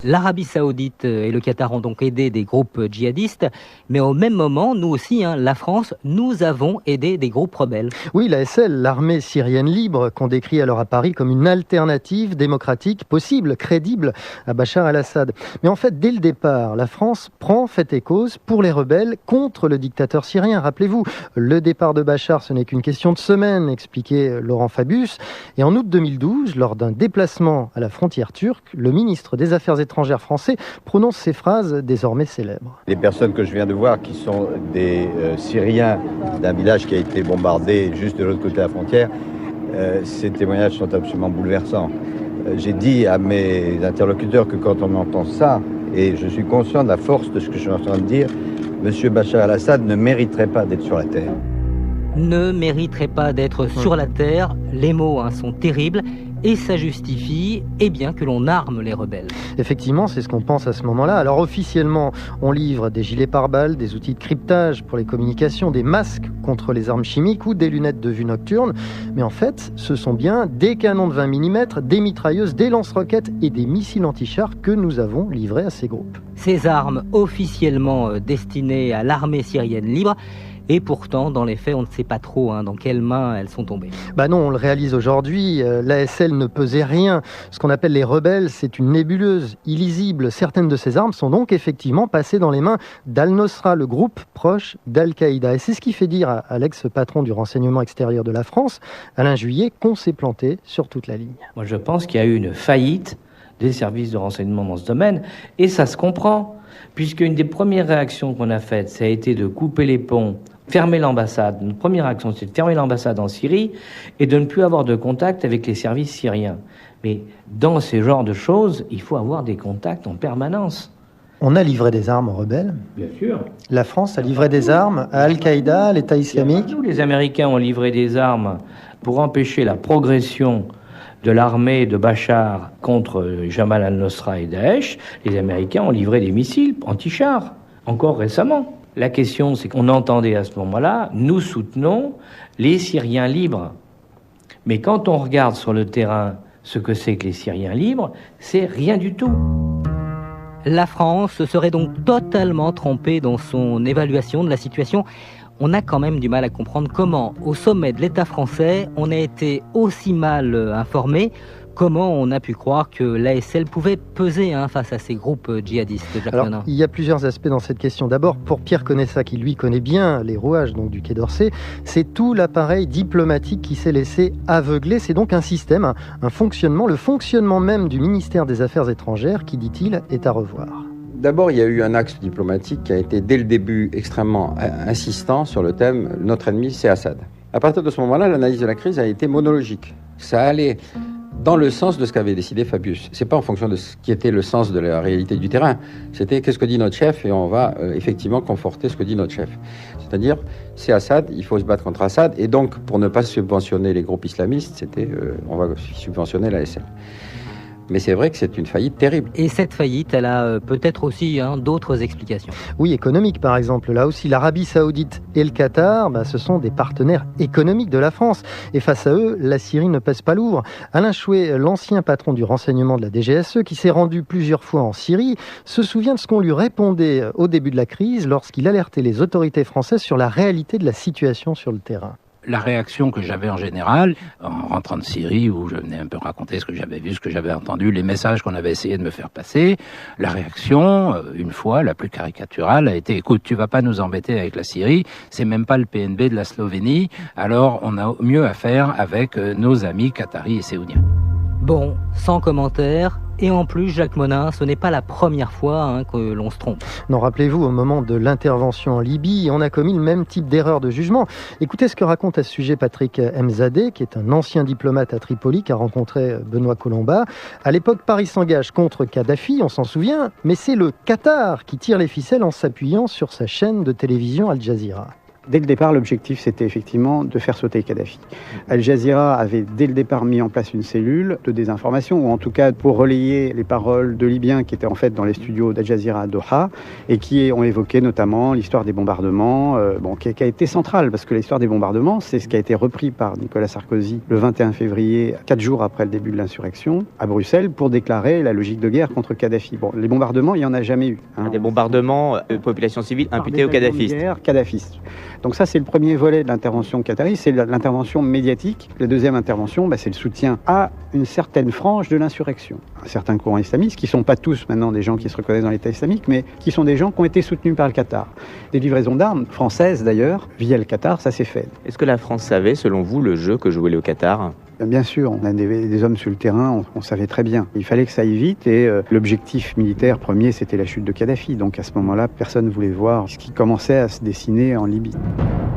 L'Arabie Saoudite et le Qatar ont donc aidé des groupes djihadistes, mais au même moment, nous aussi, la France, nous avons aidé des groupes rebelles. Oui, l'ASL, l'armée syrienne libre, qu'on décrit alors à Paris comme une alternative démocratique possible, crédible à Bachar el-Assad. Mais en fait, dès le départ, la France prend fait et cause pour les rebelles contre le dictateur syrien. Rappelez-vous, le départ de Bachar, ce n'est qu'une question de semaines, expliquait Laurent Fabius. Et en août 2012, lors d'un déplacement à la frontière turque, le ministre des Affaires étrangères français prononce ces phrases désormais célèbres. Les personnes que je viens de voir, qui sont des Syriens d'un village qui a été bombardé juste de l'autre côté de la frontière, ces témoignages sont absolument bouleversants. J'ai dit à mes interlocuteurs que quand on entend ça, et je suis conscient de la force de ce que je suis en train de dire, M. Bachar el-Assad ne mériterait pas d'être sur la terre. Ne mériterait pas d'être sur la terre. Les mots sont terribles. Et ça justifie bien que l'on arme les rebelles. Effectivement, c'est ce qu'on pense à ce moment-là. Alors officiellement, on livre des gilets pare-balles, des outils de cryptage pour les communications, des masques contre les armes chimiques ou des lunettes de vue nocturne. Mais en fait, ce sont bien des canons de 20 mm, des mitrailleuses, des lance-roquettes et des missiles anti-chars que nous avons livrés à ces groupes. Ces armes officiellement destinées à l'armée syrienne libre. Et pourtant, dans les faits, on ne sait pas trop dans quelles mains elles sont tombées. Non, on le réalise aujourd'hui. L'ASL ne pesait rien. Ce qu'on appelle les rebelles, c'est une nébuleuse illisible. Certaines de ces armes sont donc effectivement passées dans les mains d'Al-Nosra, le groupe proche d'Al-Qaïda. Et c'est ce qui fait dire à l'ex-patron du renseignement extérieur de la France, Alain Juillet, qu'on s'est planté sur toute la ligne. Moi, je pense qu'il y a eu une faillite des services de renseignement dans ce domaine. Et ça se comprend, puisqu'une des premières réactions qu'on a faites, ça a été de couper les ponts, fermer l'ambassade. Notre première action, c'est de fermer l'ambassade en Syrie et de ne plus avoir de contact avec les services syriens. Mais dans ces genres de choses, il faut avoir des contacts en permanence. On a livré des armes aux rebelles. Bien sûr. La France a livré des armes à Al-Qaïda, à l'État islamique. Nous, les Américains ont livré des armes pour empêcher la progression de l'armée de Bachar contre Jamal al-Nosra et Daesh. Les Américains ont livré des missiles anti-chars, encore récemment. La question, c'est qu'on entendait à ce moment-là, nous soutenons les Syriens libres. Mais quand on regarde sur le terrain ce que c'est que les Syriens libres, c'est rien du tout. La France se serait donc totalement trompée dans son évaluation de la situation. On a quand même du mal à comprendre comment, au sommet de l'État français, on a été aussi mal informé. Comment on a pu croire que l'ASL pouvait peser face à ces groupes djihadistes, Jacques Menin ? Il y a plusieurs aspects dans cette question. D'abord, pour Pierre Conessa, qui lui connaît bien les rouages du Quai d'Orsay, c'est tout l'appareil diplomatique qui s'est laissé aveugler. C'est donc un système, un fonctionnement, le fonctionnement même du ministère des Affaires étrangères qui, dit-il, est à revoir. D'abord, il y a eu un axe diplomatique qui a été, dès le début, extrêmement insistant sur le thème « Notre ennemi, c'est Assad ». À partir de ce moment-là, l'analyse de la crise a été monologique. Ça allait dans le sens de ce qu'avait décidé Fabius. C'est pas en fonction de ce qui était le sens de la réalité du terrain. C'était qu'est-ce que dit notre chef et on va effectivement conforter ce que dit notre chef. C'est-à-dire, c'est Assad, il faut se battre contre Assad et donc pour ne pas subventionner les groupes islamistes, c'était on va subventionner l'ASL. Mais c'est vrai que c'est une faillite terrible. Et cette faillite, elle a peut-être aussi d'autres explications. Oui, économique par exemple. Là aussi, l'Arabie Saoudite et le Qatar, ce sont des partenaires économiques de la France. Et face à eux, la Syrie ne pèse pas lourd. Alain Chouet, l'ancien patron du renseignement de la DGSE, qui s'est rendu plusieurs fois en Syrie, se souvient de ce qu'on lui répondait au début de la crise lorsqu'il alertait les autorités françaises sur la réalité de la situation sur le terrain. La réaction que j'avais en général, en rentrant de Syrie, où je venais un peu raconter ce que j'avais vu, ce que j'avais entendu, les messages qu'on avait essayé de me faire passer, la réaction, une fois, la plus caricaturale, a été « Écoute, tu vas pas nous embêter avec la Syrie, c'est même pas le PNB de la Slovénie, alors on a mieux à faire avec nos amis qataris et saoudiens. » Bon, sans commentaire. Et en plus, Jacques Menin, ce n'est pas la première fois que l'on se trompe. Non, rappelez-vous, au moment de l'intervention en Libye, on a commis le même type d'erreur de jugement. Écoutez ce que raconte à ce sujet Patrick Mzadeh, qui est un ancien diplomate à Tripoli, qui a rencontré Benoît Colomba. À l'époque, Paris s'engage contre Kadhafi, on s'en souvient, mais c'est le Qatar qui tire les ficelles en s'appuyant sur sa chaîne de télévision Al Jazeera. Dès le départ, l'objectif, c'était effectivement de faire sauter Kadhafi. Al Jazeera avait dès le départ mis en place une cellule de désinformation, ou en tout cas pour relayer les paroles de Libyens qui étaient en fait dans les studios d'Al Jazeera à Doha, et qui ont évoqué notamment l'histoire des bombardements, qui a été centrale, parce que l'histoire des bombardements, c'est ce qui a été repris par Nicolas Sarkozy le 21 février, 4 jours après le début de l'insurrection, à Bruxelles, pour déclarer la logique de guerre contre Kadhafi. Bon, les bombardements, il n'y en a jamais eu. Des bombardements de populations civiles imputées aux kadhafistes. Donc ça, c'est le premier volet de l'intervention qatari, c'est l'intervention médiatique. La deuxième intervention, c'est le soutien à une certaine frange de l'insurrection. Un certain courant islamiste, qui ne sont pas tous maintenant des gens qui se reconnaissent dans l'État islamique, mais qui sont des gens qui ont été soutenus par le Qatar. Des livraisons d'armes françaises, d'ailleurs, via le Qatar, ça s'est fait. Est-ce que la France savait, selon vous, le jeu que jouait le Qatar ? Bien sûr, on a des hommes sur le terrain, on savait très bien. Il fallait que ça aille vite et l'objectif militaire premier, c'était la chute de Kadhafi. Donc à ce moment-là, personne ne voulait voir ce qui commençait à se dessiner en Libye.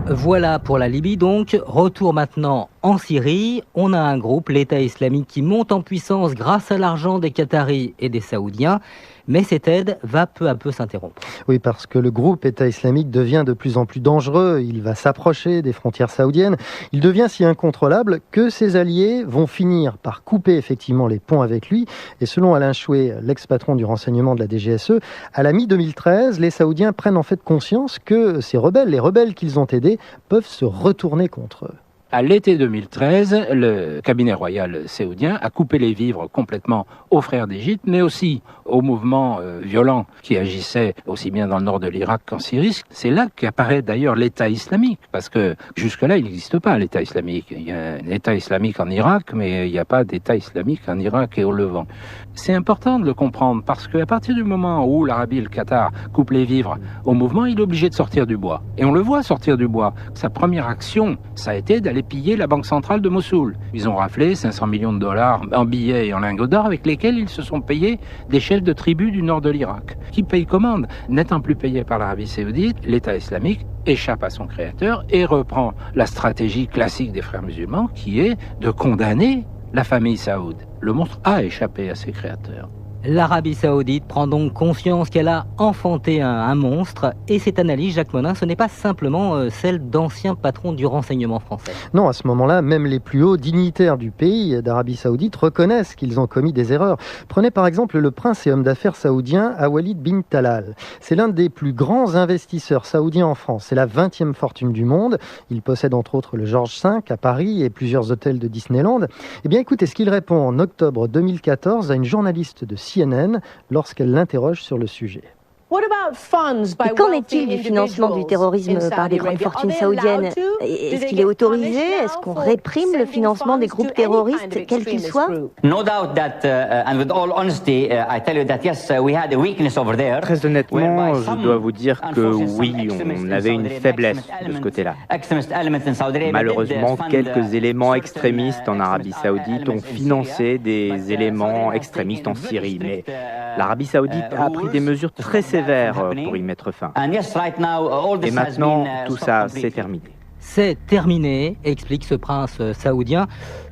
Voilà pour la Libye donc. Retour maintenant en Syrie. On a un groupe, l'État islamique, qui monte en puissance grâce à l'argent des Qataris et des Saoudiens. Mais cette aide va peu à peu s'interrompre. Oui, parce que le groupe État islamique devient de plus en plus dangereux. Il va s'approcher des frontières saoudiennes. Il devient si incontrôlable que ses alliés vont finir par couper effectivement les ponts avec lui. Et selon Alain Chouet, l'ex-patron du renseignement de la DGSE, à la mi-2013, les Saoudiens prennent en fait conscience que ces rebelles, les rebelles qu'ils ont aidés, peuvent se retourner contre eux. À l'été 2013, le cabinet royal saoudien a coupé les vivres complètement aux frères d'Égypte, mais aussi aux mouvements violents qui agissaient aussi bien dans le nord de l'Irak qu'en Syrie. C'est là qu'apparaît d'ailleurs l'État islamique, parce que jusque-là, il n'existe pas l'État islamique. Il y a un État islamique en Irak, mais il n'y a pas d'État islamique en Irak et au Levant. C'est important de le comprendre, parce qu'à partir du moment où l'Arabie et le Qatar coupent les vivres au mouvement, il est obligé de sortir du bois. Et on le voit sortir du bois. Sa première action, ça a été d'aller piller la banque centrale de Mossoul. Ils ont raflé 500 millions de dollars en billets et en lingots d'or avec lesquels ils se sont payés des chefs de tribus du nord de l'Irak. Qui paye commande? N'étant plus payé par l'Arabie saoudite, l'État islamique échappe à son créateur et reprend la stratégie classique des frères musulmans qui est de condamner la famille saoud. Le monstre a échappé à ses créateurs. L'Arabie saoudite prend donc conscience qu'elle a enfanté un monstre. Et cette analyse, Jacques Monin, ce n'est pas simplement celle d'anciens patrons du renseignement français. Non, à ce moment-là, même les plus hauts dignitaires du pays d'Arabie saoudite reconnaissent qu'ils ont commis des erreurs. Prenez par exemple le prince et homme d'affaires saoudien Walid bin Talal. C'est l'un des plus grands investisseurs saoudiens en France. C'est la 20e fortune du monde. Il possède entre autres le Georges V à Paris et plusieurs hôtels de Disneyland. Eh bien écoutez ce qu'il répond en octobre 2014 à une journaliste de CNN lorsqu'elle l'interroge sur le sujet. Et qu'en est-il du financement du terrorisme par les grandes fortunes saoudiennes? Est-ce qu'il est autorisé? Est-ce qu'on réprime le financement des groupes terroristes, quels qu'ils soient? Très honnêtement, je dois vous dire que oui, on avait une faiblesse de ce côté-là. Malheureusement, quelques éléments extrémistes en Arabie Saoudite ont financé des éléments extrémistes en Syrie, mais l'Arabie Saoudite a pris des mesures très sévères pour y mettre fin. Et maintenant, tout ça, c'est terminé. C'est terminé, explique ce prince saoudien.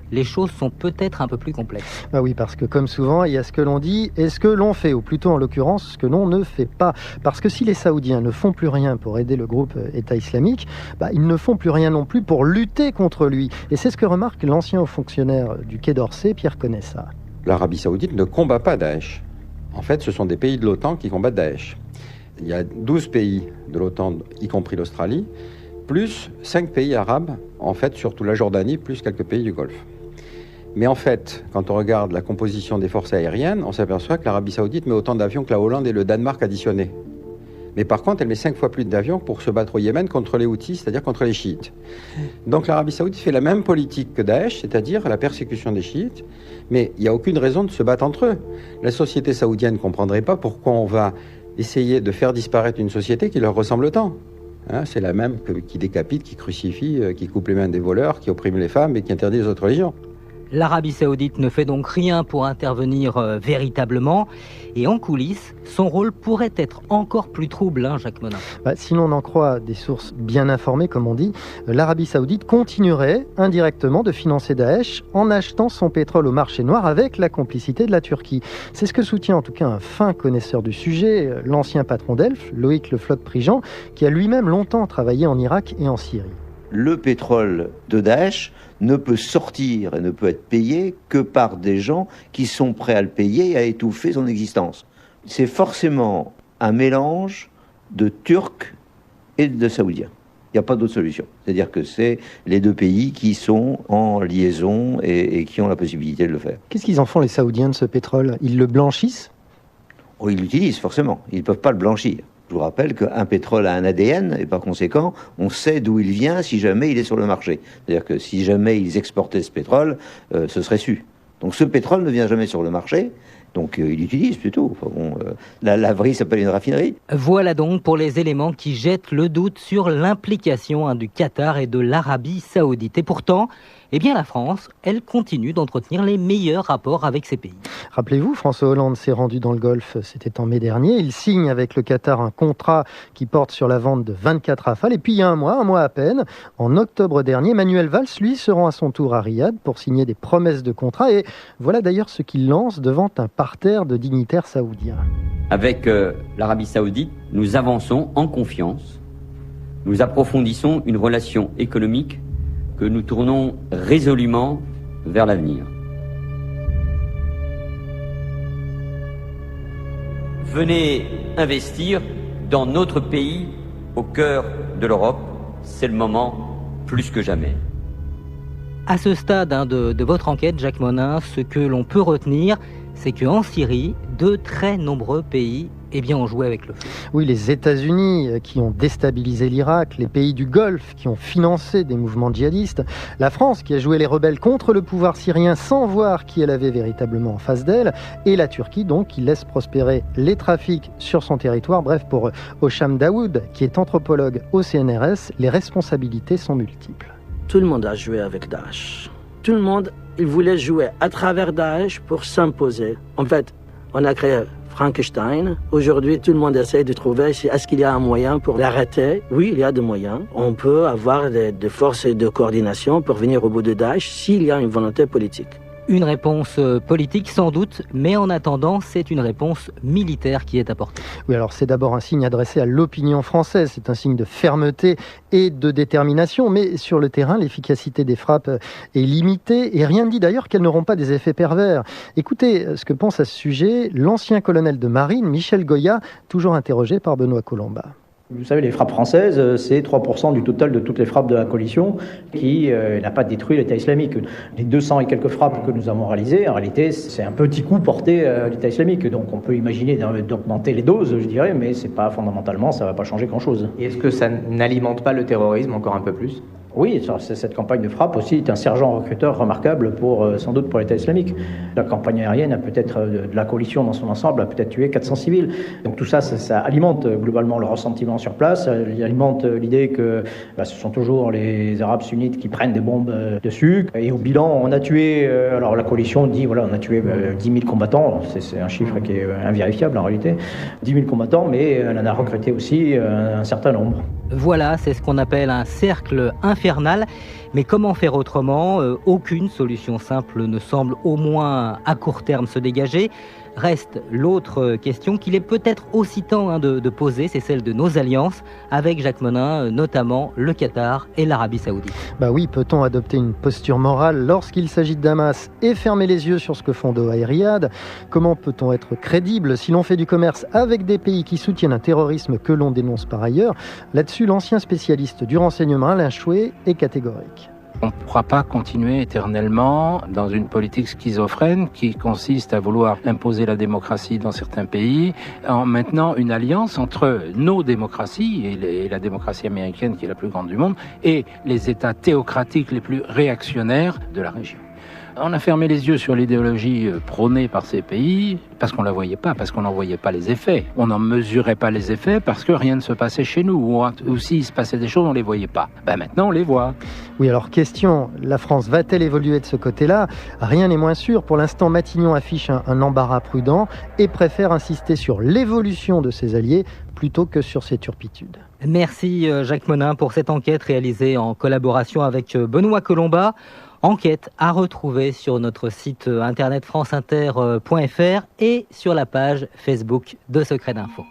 Les choses sont peut-être un peu plus complexes. Bah oui, parce que comme souvent, il y a ce que l'on dit et ce que l'on fait, ou plutôt en l'occurrence, ce que l'on ne fait pas. Parce que si les Saoudiens ne font plus rien pour aider le groupe État islamique, ils ne font plus rien non plus pour lutter contre lui. Et c'est ce que remarque l'ancien haut fonctionnaire du Quai d'Orsay, Pierre Conessa. L'Arabie Saoudite ne combat pas Daesh. En fait, ce sont des pays de l'OTAN qui combattent Daesh. Il y a 12 pays de l'OTAN, y compris l'Australie, plus 5 pays arabes, en fait, surtout la Jordanie, plus quelques pays du Golfe. Mais en fait, quand on regarde la composition des forces aériennes, on s'aperçoit que l'Arabie Saoudite met autant d'avions que la Hollande et le Danemark additionnés. Mais par contre, elle met 5 fois plus d'avions pour se battre au Yémen contre les Houthis, c'est-à-dire contre les chiites. Donc l'Arabie Saoudite fait la même politique que Daesh, c'est-à-dire la persécution des chiites, mais il n'y a aucune raison de se battre entre eux. La société saoudienne ne comprendrait pas pourquoi on va essayer de faire disparaître une société qui leur ressemble tant. C'est la même qui décapite, qui crucifie, qui coupe les mains des voleurs, qui opprime les femmes et qui interdit les autres religions. L'Arabie Saoudite ne fait donc rien pour intervenir véritablement. Et en coulisses, son rôle pourrait être encore plus trouble, Jacques Monin. Si l'on en croit des sources bien informées, comme on dit, l'Arabie Saoudite continuerait indirectement de financer Daesh en achetant son pétrole au marché noir avec la complicité de la Turquie. C'est ce que soutient en tout cas un fin connaisseur du sujet, l'ancien patron d'Elf, Loïc Le Floch-Prigent, qui a lui-même longtemps travaillé en Irak et en Syrie. Le pétrole de Daesh ne peut sortir et ne peut être payé que par des gens qui sont prêts à le payer et à étouffer son existence. C'est forcément un mélange de Turcs et de Saoudiens. Il n'y a pas d'autre solution. C'est-à-dire que c'est les deux pays qui sont en liaison et qui ont la possibilité de le faire. Qu'est-ce qu'ils en font, les Saoudiens, de ce pétrole? Ils le blanchissent? Ils l'utilisent, forcément. Ils ne peuvent pas le blanchir. Je vous rappelle qu'un pétrole a un ADN, et par conséquent, on sait d'où il vient si jamais il est sur le marché. C'est-à-dire que si jamais ils exportaient ce pétrole, ce serait su. Donc ce pétrole ne vient jamais sur le marché, donc il l'utilise plutôt. Enfin, la laverie s'appelle une raffinerie. Voilà donc pour les éléments qui jettent le doute sur l'implication du Qatar et de l'Arabie Saoudite. Et pourtant, la France, elle continue d'entretenir les meilleurs rapports avec ces pays. Rappelez-vous, François Hollande s'est rendu dans le Golfe, c'était en mai dernier. Il signe avec le Qatar un contrat qui porte sur la vente de 24 Rafales. Et puis il y a un mois à peine, en octobre dernier, Manuel Valls, lui, se rend à son tour à Riyad pour signer des promesses de contrat. Et voilà d'ailleurs ce qu'il lance devant un parterre de dignitaires saoudiens. Avec l'Arabie Saoudite, nous avançons en confiance. Nous approfondissons une relation économique que nous tournons résolument vers l'avenir. Venez investir dans notre pays, au cœur de l'Europe. C'est le moment plus que jamais. À ce stade de votre enquête, Jacques Monin, ce que l'on peut retenir, c'est qu'en Syrie, de très nombreux pays ont joué avec le feu. Oui, les États-Unis qui ont déstabilisé l'Irak, les pays du Golfe qui ont financé des mouvements djihadistes, la France qui a joué les rebelles contre le pouvoir syrien sans voir qui elle avait véritablement en face d'elle, et la Turquie donc qui laisse prospérer les trafics sur son territoire. Bref, pour Hosham Daoud, qui est anthropologue au CNRS, les responsabilités sont multiples. Tout le monde a joué avec Daesh. Tout le monde, il voulait jouer à travers Daesh pour s'imposer. En fait, on a créé Frankenstein. Aujourd'hui, tout le monde essaie de trouver est-ce qu'il y a un moyen pour l'arrêter. Oui, il y a des moyens. On peut avoir des forces de coordination pour venir au bout de Daesh s'il y a une volonté politique. Une réponse politique sans doute, mais en attendant, c'est une réponse militaire qui est apportée. Oui, alors c'est d'abord un signe adressé à l'opinion française, c'est un signe de fermeté et de détermination, mais sur le terrain, l'efficacité des frappes est limitée et rien ne dit d'ailleurs qu'elles n'auront pas des effets pervers. Écoutez ce que pense à ce sujet l'ancien colonel de marine Michel Goya, toujours interrogé par Benoît Colomba. Vous savez, les frappes françaises, c'est 3% du total de toutes les frappes de la coalition qui n'a pas détruit l'État islamique. Les 200 et quelques frappes que nous avons réalisées, en réalité, c'est un petit coup porté à l'État islamique. Donc on peut imaginer d'augmenter les doses, je dirais, mais c'est pas fondamentalement, ça va pas changer grand-chose. Et est-ce que ça n'alimente pas le terrorisme encore un peu plus ? Oui, cette campagne de frappe aussi est un sergent recruteur remarquable sans doute pour l'État islamique. La campagne aérienne a peut-être, de la coalition dans son ensemble, a peut-être tué 400 civils. Donc tout ça alimente globalement le ressentiment sur place, alimente l'idée que ce sont toujours les Arabes sunnites qui prennent des bombes dessus. Et au bilan, on a tué, alors la coalition dit, voilà, on a tué 10 000 combattants, c'est un chiffre qui est invérifiable en réalité, 10 000 combattants, mais elle en a recruté aussi un certain nombre. Voilà, c'est ce qu'on appelle un cercle infernal. Mais comment faire autrement ? Aucune solution simple ne semble, au moins à court terme, se dégager. Reste l'autre question qu'il est peut-être aussi temps de poser, c'est celle de nos alliances, avec Jacques Monin, notamment le Qatar et l'Arabie Saoudite. Oui, peut-on adopter une posture morale lorsqu'il s'agit de Damas et fermer les yeux sur ce que font Doha et Riyad ? Comment peut-on être crédible si l'on fait du commerce avec des pays qui soutiennent un terrorisme que l'on dénonce par ailleurs ? Là-dessus, l'ancien spécialiste du renseignement Alain Chouet est catégorique. On ne pourra pas continuer éternellement dans une politique schizophrène qui consiste à vouloir imposer la démocratie dans certains pays en maintenant une alliance entre nos démocraties et la démocratie américaine qui est la plus grande du monde et les États théocratiques les plus réactionnaires de la région. On a fermé les yeux sur l'idéologie prônée par ces pays parce qu'on ne la voyait pas, parce qu'on n'en voyait pas les effets. On n'en mesurait pas les effets parce que rien ne se passait chez nous, ou s'il se passait des choses, on ne les voyait pas. Maintenant, on les voit. Oui, alors question, la France va-t-elle évoluer de ce côté-là? Rien n'est moins sûr. Pour l'instant, Matignon affiche un embarras prudent et préfère insister sur l'évolution de ses alliés plutôt que sur ses turpitudes. Merci Jacques Monin pour cette enquête réalisée en collaboration avec Benoît Colomba. Enquête à retrouver sur notre site internet franceinter.fr et sur la page Facebook de Secret d'Info.